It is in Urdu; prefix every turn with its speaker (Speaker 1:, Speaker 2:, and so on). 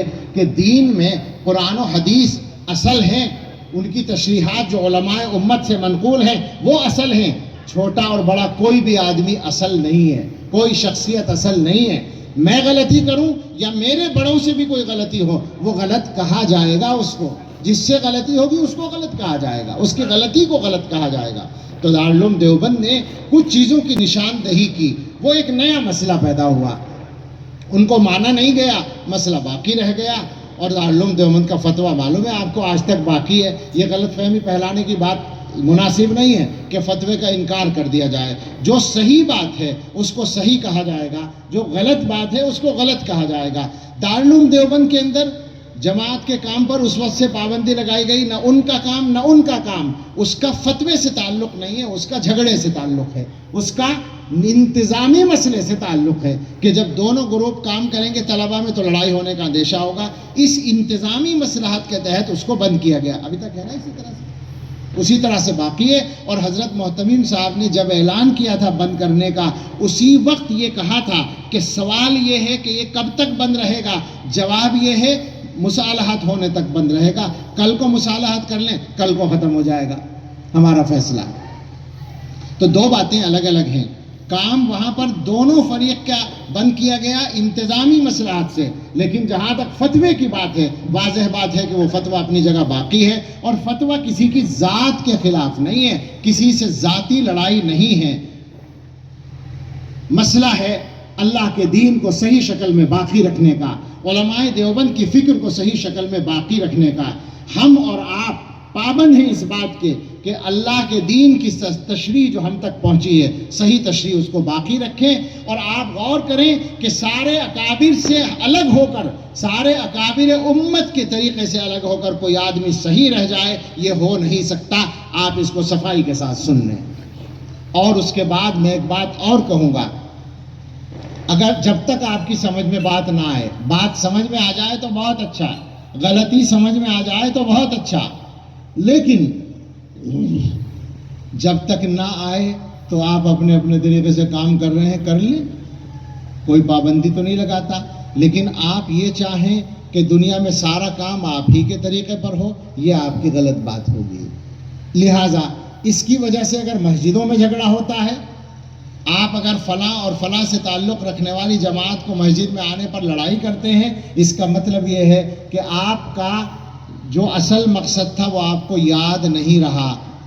Speaker 1: ہے کہ دین میں قرآن و حدیث اصل ہیں، ان کی تشریحات جو علماء امت سے منقول ہیں وہ اصل ہیں، چھوٹا اور بڑا کوئی بھی آدمی اصل نہیں ہے، کوئی شخصیت اصل نہیں ہے۔ میں غلطی کروں یا میرے بڑوں سے بھی کوئی غلطی ہو، وہ غلط کہا جائے گا، اس کو جس سے غلطی ہوگی اس کو غلط کہا جائے گا، اس کی غلطی کو غلط کہا جائے گا۔ تو دارالعلوم دیوبند نے کچھ چیزوں کی نشاندہی کی، وہ ایک نیا مسئلہ پیدا ہوا، ان کو مانا نہیں گیا، مسئلہ باقی رہ گیا، اور دارالعلوم دیوبند کا فتویٰ معلوم ہے آپ کو آج تک باقی ہے۔ یہ غلط فہمی پھیلانے کی بات مناسب نہیں ہے کہ فتوے کا انکار کر دیا جائے، جو صحیح بات ہے اس کو صحیح کہا جائے گا، جو غلط بات ہے اس کو غلط کہا جائے گا۔ دارالعلوم دیوبند کے اندر جماعت کے کام پر اس وقت سے پابندی لگائی گئی، نہ ان کا کام نہ ان کا کام، اس کا فتوے سے تعلق نہیں ہے، اس کا جھگڑے سے تعلق ہے، اس کا انتظامی مسئلے سے تعلق ہے کہ جب دونوں گروپ کام کریں گے طلبہ میں تو لڑائی ہونے کا اندیشہ ہوگا، اس انتظامی مصلحت کے تحت اس کو بند کیا گیا، ابھی تک ہے نا اسی طرح سے باقی ہے۔ اور حضرت محتمیم صاحب نے جب اعلان کیا تھا بند کرنے کا، اسی وقت یہ کہا تھا کہ سوال یہ ہے کہ یہ کب تک بند رہے گا، جواب یہ ہے مصالحت ہونے تک بند رہے گا، کل کو مصالحت کر لیں کل کو ختم ہو جائے گا ہمارا فیصلہ۔ تو دو باتیں الگ الگ ہیں، کام وہاں پر دونوں فریق کا بند کیا گیا انتظامی مصلحت سے، لیکن جہاں تک فتوے کی بات ہے واضح بات ہے کہ وہ فتویٰ اپنی جگہ باقی ہے، اور فتویٰ کسی کی ذات کے خلاف نہیں ہے، کسی سے ذاتی لڑائی نہیں ہے، مسئلہ ہے اللہ کے دین کو صحیح شکل میں باقی رکھنے کا، علماء دیوبند کی فکر کو صحیح شکل میں باقی رکھنے کا۔ ہم اور آپ پابند ہیں اس بات کے کہ اللہ کے دین کی تشریح جو ہم تک پہنچی ہے صحیح تشریح اس کو باقی رکھیں، اور آپ غور کریں کہ سارے اکابر سے الگ ہو کر، سارے اکابر امت کے طریقے سے الگ ہو کر کوئی آدمی صحیح رہ جائے، یہ ہو نہیں سکتا۔ آپ اس کو صفائی کے ساتھ سن لیں۔ اور اس کے بعد میں ایک بات اور کہوں گا، اگر جب تک آپ کی سمجھ میں بات نہ آئے، بات سمجھ میں آ جائے تو بہت اچھا، غلطی سمجھ میں آ جائے تو بہت اچھا، لیکن جب تک نہ آئے تو آپ اپنے اپنے طریقے سے کام کر رہے ہیں، کر لیں، کوئی پابندی تو نہیں لگاتا۔ لیکن آپ یہ چاہیں کہ دنیا میں سارا کام آپ ہی کے طریقے پر ہو، یہ آپ کی غلط بات ہوگی۔ لہٰذا اس کی وجہ سے اگر مسجدوں میں جھگڑا ہوتا ہے، آپ اگر فلاں اور فلاں سے تعلق رکھنے والی جماعت کو مسجد میں آنے پر لڑائی کرتے ہیں، اس کا مطلب یہ ہے کہ آپ کا جو اصل مقصد تھا وہ آپ کو یاد نہیں رہا،